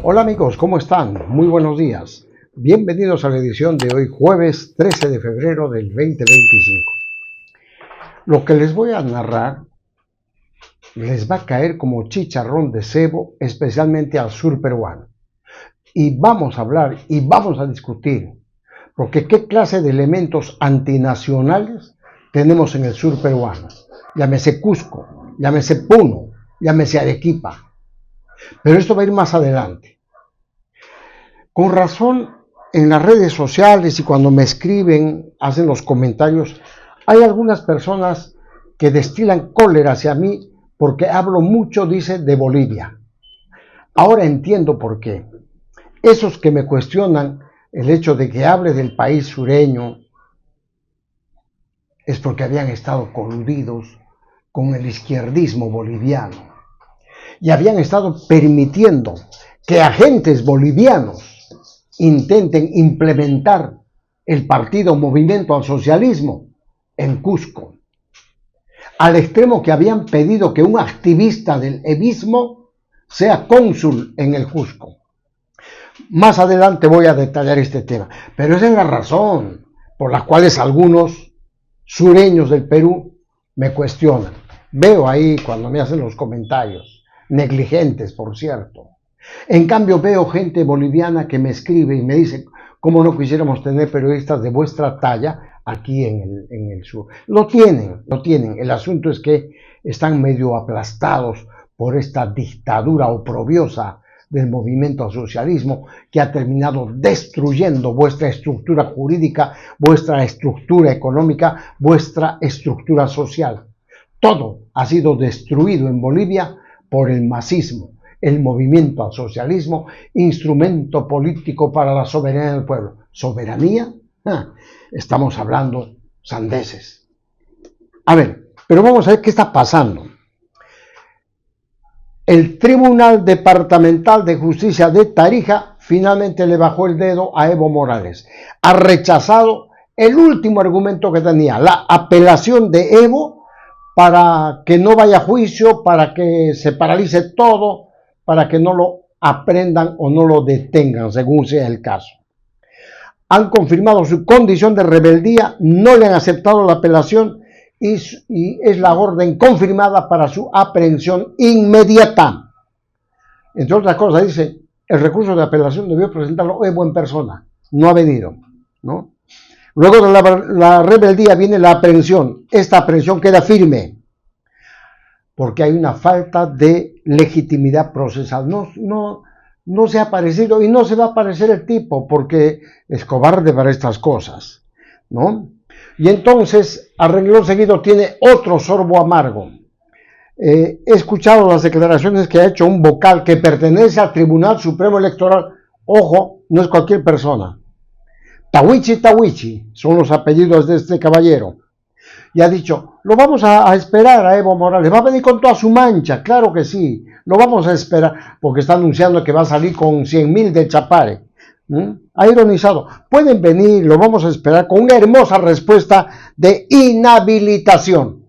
Hola amigos, ¿cómo están? Muy buenos días. Bienvenidos a la edición de hoy, jueves 13 de febrero del 2025. Lo que les voy a narrar les va a caer como chicharrón de cebo, especialmente al sur peruano. Y vamos a hablar y vamos a discutir, porque qué clase de elementos antinacionales tenemos en el sur peruano. Llámese Cusco, llámese Puno, llámese Arequipa. Pero esto va a ir más adelante. Con razón, en las redes sociales y cuando me escriben, hacen los comentarios, hay algunas personas que destilan cólera hacia mí porque hablo mucho, dice, de Bolivia. Ahora entiendo por qué. Esos que me cuestionan el hecho de que hable del país sureño es porque habían estado coludidos con el izquierdismo boliviano y habían estado permitiendo que agentes bolivianos intenten implementar el partido Movimiento al Socialismo en Cusco, al extremo que habían pedido que un activista del evismo sea cónsul en el Cusco. Más adelante voy a detallar este tema, pero esa es la razón por la cual algunos sureños del Perú me cuestionan. Veo ahí cuando me hacen los comentarios, negligentes por cierto. En cambio veo gente boliviana que me escribe y me dice, ¿cómo no quisiéramos tener periodistas de vuestra talla aquí en el sur? Lo tienen. El asunto es que están medio aplastados por esta dictadura oprobiosa del movimiento al socialismo que ha terminado destruyendo vuestra estructura jurídica, vuestra estructura económica, vuestra estructura social. Todo ha sido destruido en Bolivia por el masismo. El movimiento al socialismo, instrumento político para la soberanía del pueblo. ¿Soberanía? Estamos hablando sandeces. A ver, pero vamos a ver qué está pasando. El Tribunal Departamental de Justicia de Tarija finalmente le bajó el dedo a Evo Morales. Ha rechazado el último argumento que tenía, la apelación de Evo para que no vaya a juicio, para que se paralice todo, para que no lo aprendan o no lo detengan, según sea el caso. Han confirmado su condición de rebeldía, no le han aceptado la apelación y es la orden confirmada para su aprehensión inmediata. Entre otras cosas, dice, el recurso de apelación debió presentarlo Evo en persona, no ha venido, ¿no? Luego de la rebeldía viene la aprehensión, esta aprehensión queda firme, porque hay una falta de legitimidad procesal. No se ha aparecido y no se va a aparecer el tipo porque es cobarde para estas cosas, ¿no? Y entonces, a renglón seguido, tiene otro sorbo amargo. He escuchado las declaraciones que ha hecho un vocal que pertenece al Tribunal Supremo Electoral. Ojo, no es cualquier persona. Tawichi son los apellidos de este caballero. Y ha dicho, lo vamos a esperar a Evo Morales, va a venir con toda su mancha, claro que sí, lo vamos a esperar, porque está anunciando que va a salir con 100,000 de Chapare. Ha ironizado, pueden venir, lo vamos a esperar con una hermosa respuesta de inhabilitación.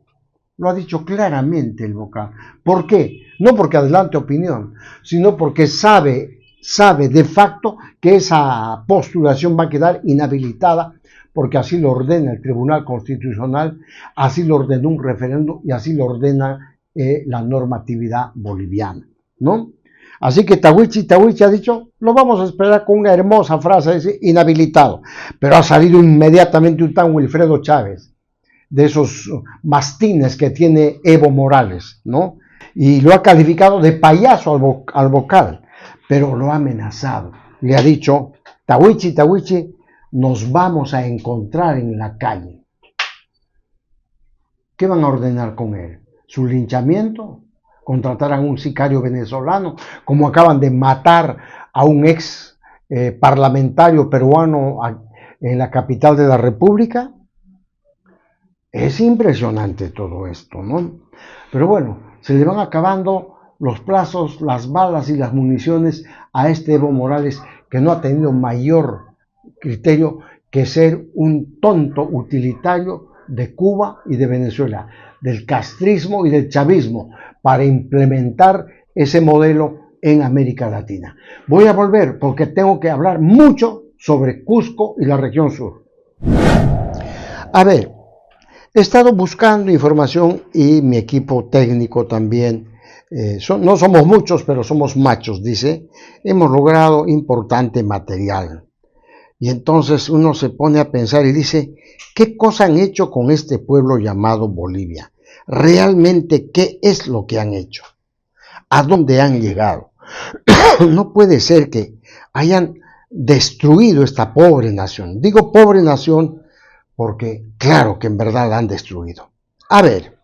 Lo ha dicho claramente el vocal. ¿Por qué? No porque adelante opinión, sino porque sabe de facto que esa postulación va a quedar inhabilitada, porque así lo ordena el Tribunal Constitucional, así lo ordenó un referéndum y así lo ordena la normatividad boliviana, ¿no? Así que Tawichi ha dicho, lo vamos a esperar con una hermosa frase, dice, inhabilitado. Pero ha salido inmediatamente un tan Wilfredo Chávez, de esos mastines que tiene Evo Morales, ¿no? Y lo ha calificado de payaso al vocal, pero lo ha amenazado. Le ha dicho, Tawichi, nos vamos a encontrar en la calle. ¿Qué van a ordenar con él? ¿Su linchamiento? ¿Contratarán a un sicario venezolano? Como acaban de matar a un ex parlamentario peruano en la capital de la República. Es impresionante todo esto, ¿no? Pero bueno, se le van acabando los plazos, las balas y las municiones a este Evo Morales, que no ha tenido mayor criterio que ser un tonto utilitario de Cuba y de Venezuela, del castrismo y del chavismo, para implementar ese modelo en América Latina. Voy a volver porque tengo que hablar mucho sobre Cusco y la región sur. A ver, he estado buscando información y mi equipo técnico también, no somos muchos, pero somos machos, dice, hemos logrado importante material. Y entonces uno se pone a pensar y dice, ¿qué cosa han hecho con este pueblo llamado Bolivia? ¿Realmente qué es lo que han hecho? ¿A dónde han llegado? No puede ser que hayan destruido esta pobre nación. Digo pobre nación porque claro que en verdad la han destruido. A ver,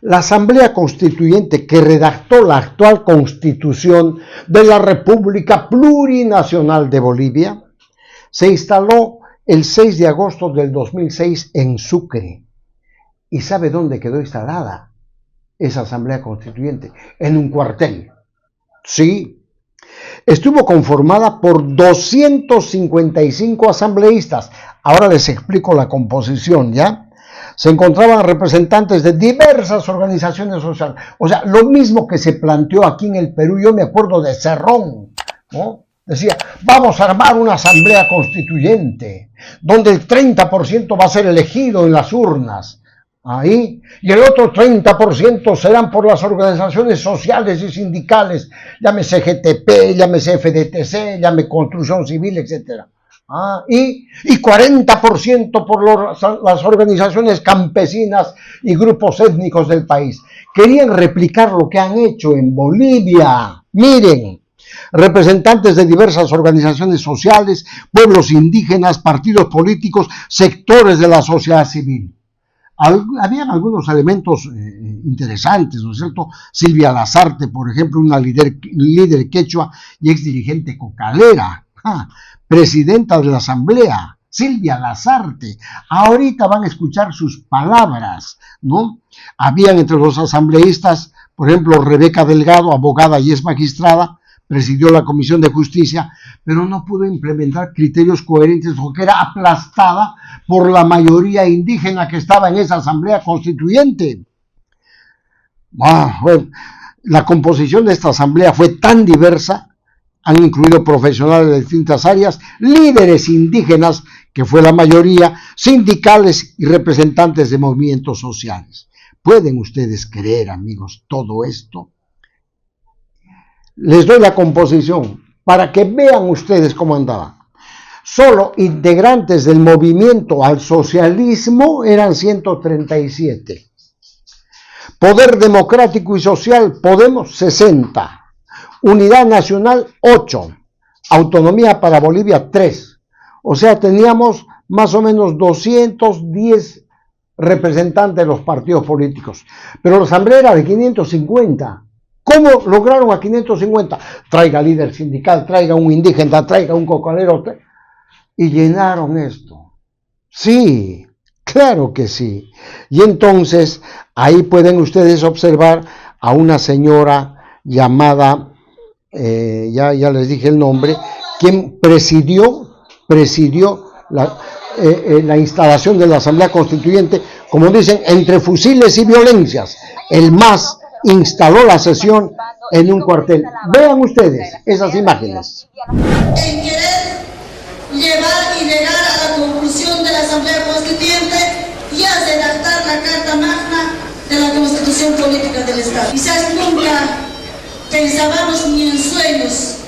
la Asamblea Constituyente que redactó la actual Constitución de la República Plurinacional de Bolivia se instaló el 6 de agosto del 2006 en Sucre. ¿Y sabe dónde quedó instalada esa Asamblea Constituyente? En un cuartel. Sí. Estuvo conformada por 255 asambleístas. Ahora les explico la composición, ¿ya? Se encontraban representantes de diversas organizaciones sociales. O sea, lo mismo que se planteó aquí en el Perú. Yo me acuerdo de Cerrón, ¿no? Decía, vamos a armar una asamblea constituyente, donde el 30% va a ser elegido en las urnas. Ahí, y el otro 30% serán por las organizaciones sociales y sindicales, llámese GTP, llámese FDTC, llámese Construcción Civil, etc. Y 40% por las organizaciones campesinas y grupos étnicos del país. Querían replicar lo que han hecho en Bolivia. Miren, representantes de diversas organizaciones sociales, pueblos indígenas, partidos políticos, sectores de la sociedad civil. Habían algunos elementos interesantes, ¿no es cierto? Silvia Lazarte, por ejemplo, una líder quechua y exdirigente cocalera, presidenta de la Asamblea, Silvia Lazarte. Ahorita van a escuchar sus palabras, ¿no? Habían entre los asambleístas, por ejemplo, Rebeca Delgado, abogada y ex magistrada, presidió la Comisión de Justicia, pero no pudo implementar criterios coherentes porque era aplastada por la mayoría indígena que estaba en esa Asamblea Constituyente. Bueno, la composición de esta Asamblea fue tan diversa, han incluido profesionales de distintas áreas, líderes indígenas, que fue la mayoría, sindicales y representantes de movimientos sociales. ¿Pueden ustedes creer, amigos, todo esto? Les doy la composición para que vean ustedes cómo andaba. Solo integrantes del movimiento al socialismo eran 137. Poder Democrático y Social, Podemos, 60. Unidad Nacional, 8. Autonomía para Bolivia, 3. O sea, teníamos más o menos 210 representantes de los partidos políticos. Pero la asamblea era de 550. ¿Cómo lograron a 550? Traiga líder sindical, traiga un indígena, traiga un cocalero. Y llenaron esto. Sí, claro que sí. Y entonces, ahí pueden ustedes observar a una señora llamada, ya les dije el nombre, quien presidió la instalación de la Asamblea Constituyente, como dicen, entre fusiles y violencias. El MAS instaló la sesión en un cuartel. Vean ustedes esas imágenes. En querer llevar y llegar a la conclusión de la Asamblea Constituyente y a redactar la Carta Magna de la Constitución Política del Estado. Quizás nunca pensábamos ni en sueños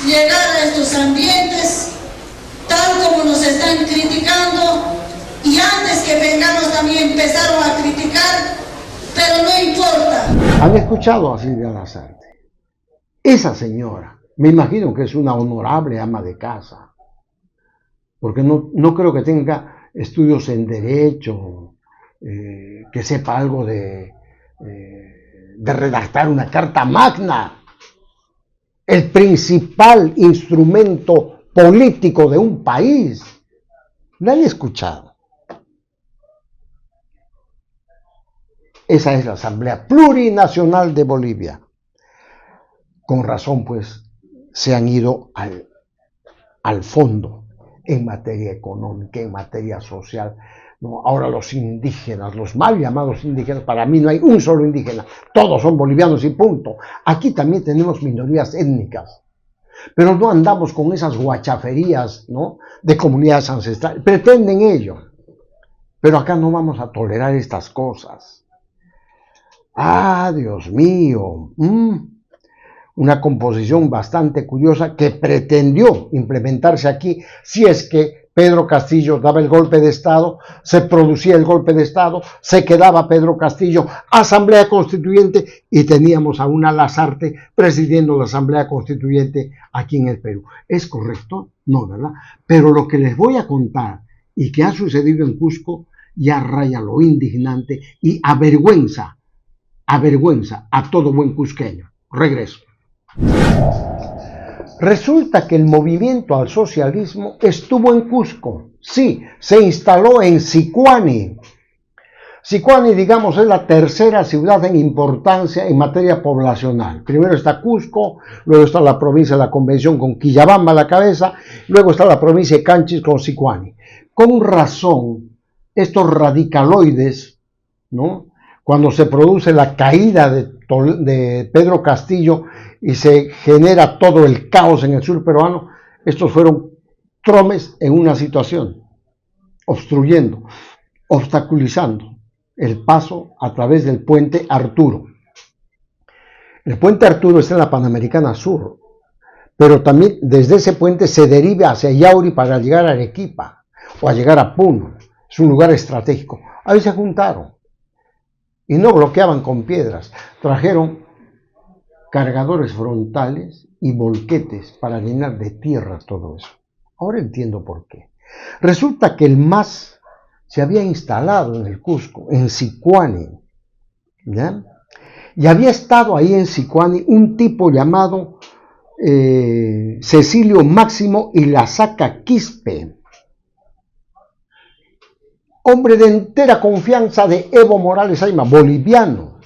llegar a estos ambientes tal como nos están criticando, y antes que vengamos también empezaron a criticar, pero no importa. ¿Han escuchado a Silvia Lazarte? Esa señora, me imagino que es una honorable ama de casa, porque no creo que tenga estudios en derecho, que sepa algo de redactar una carta magna, el principal instrumento político de un país. ¿La han escuchado? Esa es la Asamblea Plurinacional de Bolivia. Con razón, pues, se han ido al fondo en materia económica, en materia social. ¿no? Ahora los indígenas, los mal llamados indígenas, para mí no hay un solo indígena, todos son bolivianos y punto. Aquí también tenemos minorías étnicas, pero no andamos con esas guachaferías, ¿no?, de comunidades ancestrales. Pretenden ello, pero acá no vamos a tolerar estas cosas. Ah, Dios mío, una composición bastante curiosa que pretendió implementarse aquí, si es que Pedro Castillo daba el golpe de Estado, se producía el golpe de Estado, se quedaba Pedro Castillo, Asamblea Constituyente, y teníamos a una Lasarte presidiendo la Asamblea Constituyente aquí en el Perú. ¿Es correcto? No, ¿verdad? Pero lo que les voy a contar y que ha sucedido en Cusco ya raya lo indignante y avergüenza a todo buen cusqueño. Regreso. Resulta que el movimiento al socialismo estuvo en Cusco. Sí, se instaló en Sicuani. Sicuani, digamos, es la tercera ciudad en importancia en materia poblacional. Primero está Cusco, luego está la provincia de la Convención con Quillabamba a la cabeza, luego está la provincia de Canchis con Sicuani. Con razón, estos radicaloides, ¿no?, cuando se produce la caída de Pedro Castillo y se genera todo el caos en el sur peruano, estos fueron tromes en una situación, obstruyendo, obstaculizando el paso a través del puente Arturo. El puente Arturo está en la Panamericana Sur, pero también desde ese puente se deriva hacia Yauri para llegar a Arequipa o a llegar a Puno. Es un lugar estratégico. Ahí se juntaron y no bloqueaban con piedras, trajeron cargadores frontales y volquetes para llenar de tierra todo eso. Ahora entiendo por qué. Resulta que el MAS se había instalado en el Cusco, en Sicuani, ¿ya? Y había estado ahí en Sicuani un tipo llamado Cecilio Máximo Ilazaca Quispe, hombre de entera confianza de Evo Morales Ayma, boliviano.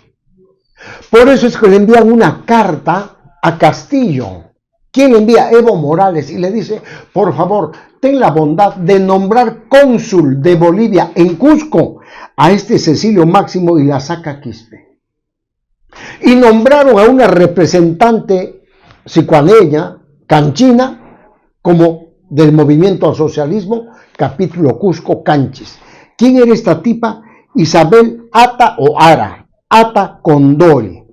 Por eso es que le envían una carta a Castillo. ¿Quién le envía? Evo Morales, y le dice: por favor, ten la bondad de nombrar cónsul de Bolivia en Cusco a este Cecilio Máximo Ilazaca Quispe. Y nombraron a una representante sicuaneña, canchina, como del movimiento al socialismo, capítulo Cusco Canchis. ¿Quién era esta tipa? Isabel Ata o Ara, Ata Condori.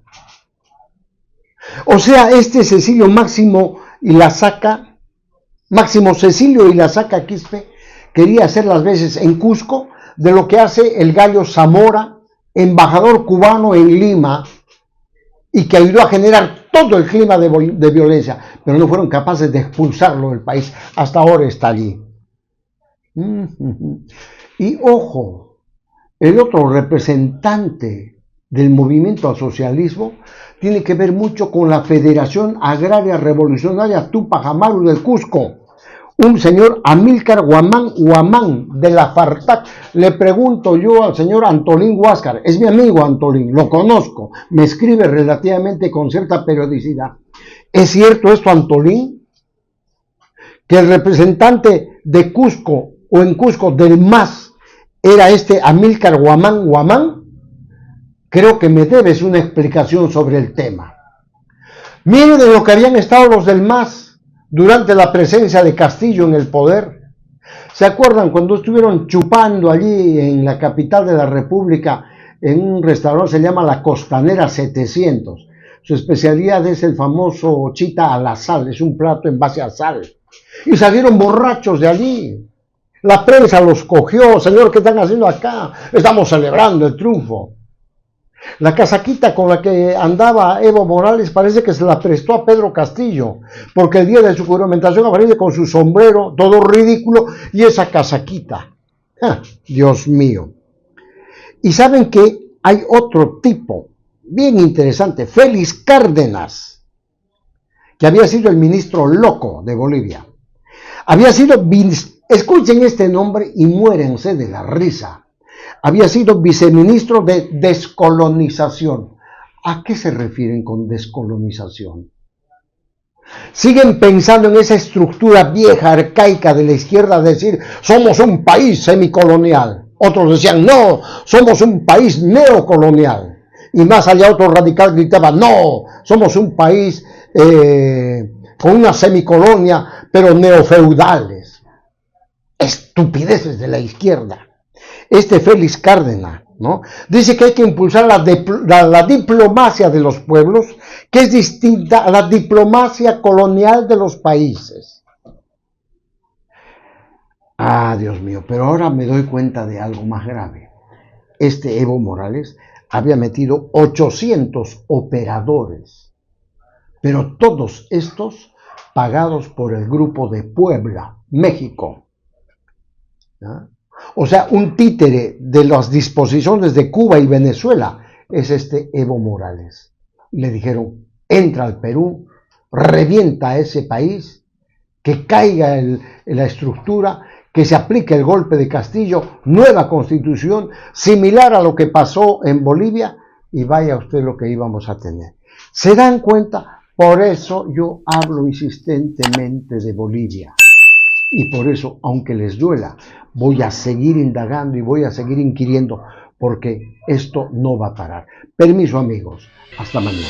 O sea, este Cecilio Máximo Cecilio Ilazaca Quispe quería hacer las veces en Cusco de lo que hace el Gallo Zamora, embajador cubano en Lima, y que ayudó a generar todo el clima de violencia, pero no fueron capaces de expulsarlo del país. Hasta ahora está allí. Y ojo, el otro representante del movimiento al socialismo tiene que ver mucho con la Federación Agraria Revolucionaria Tupac Amaru del Cusco, un señor Amílcar Huamán de la FARTAC. Le pregunto yo al señor Antolín Huáscar, es mi amigo Antolín, lo conozco, me escribe relativamente con cierta periodicidad. ¿Es cierto esto, Antolín? Que el representante de Cusco o en Cusco del MAS era este Amílcar Huamán. Creo que me debes una explicación sobre el tema. Miren de lo que habían estado los del MAS durante la presencia de Castillo en el poder. ¿Se acuerdan cuando estuvieron chupando allí en la capital de la República en un restaurante, se llama La Costanera 700? Su especialidad es el famoso chita a la sal, es un plato en base a sal. Y salieron borrachos de allí. La prensa los cogió: señor, ¿qué están haciendo acá? Estamos celebrando el triunfo. La casaquita con la que andaba Evo Morales parece que se la prestó a Pedro Castillo, porque el día de su juramentación aparece con su sombrero, todo ridículo, y esa casaquita. Dios mío. Y saben que hay otro tipo, bien interesante, Félix Cárdenas, que había sido el ministro loco de Bolivia. Había sido, escuchen este nombre y muérense de la risa. Había sido viceministro de descolonización. ¿A qué se refieren con descolonización? Siguen pensando en esa estructura vieja, arcaica de la izquierda, de decir: somos un país semicolonial. Otros decían, no, somos un país neocolonial. Y más allá otro radical gritaba, no, somos un país con una semicolonia, pero neofeudales. Estupideces de la izquierda. Félix Cárdenas, ¿no? Dice que hay que impulsar la diplomacia de los pueblos, que es distinta a la diplomacia colonial de los países. Ah, Dios mío, pero ahora me doy cuenta de algo más grave. Evo Morales había metido 800 operadores, pero todos estos pagados por el Grupo de Puebla, México. ¿Ah? O sea, un títere de las disposiciones de Cuba y Venezuela es Evo Morales. Le dijeron, entra al Perú, revienta a ese país, que caiga la estructura, que se aplique el golpe de Castillo, nueva constitución, similar a lo que pasó en Bolivia, y vaya usted lo que íbamos a tener. ¿Se dan cuenta? Por eso yo hablo insistentemente de Bolivia. Y por eso, aunque les duela, voy a seguir indagando y voy a seguir inquiriendo, porque esto no va a parar. Permiso, amigos. Hasta mañana.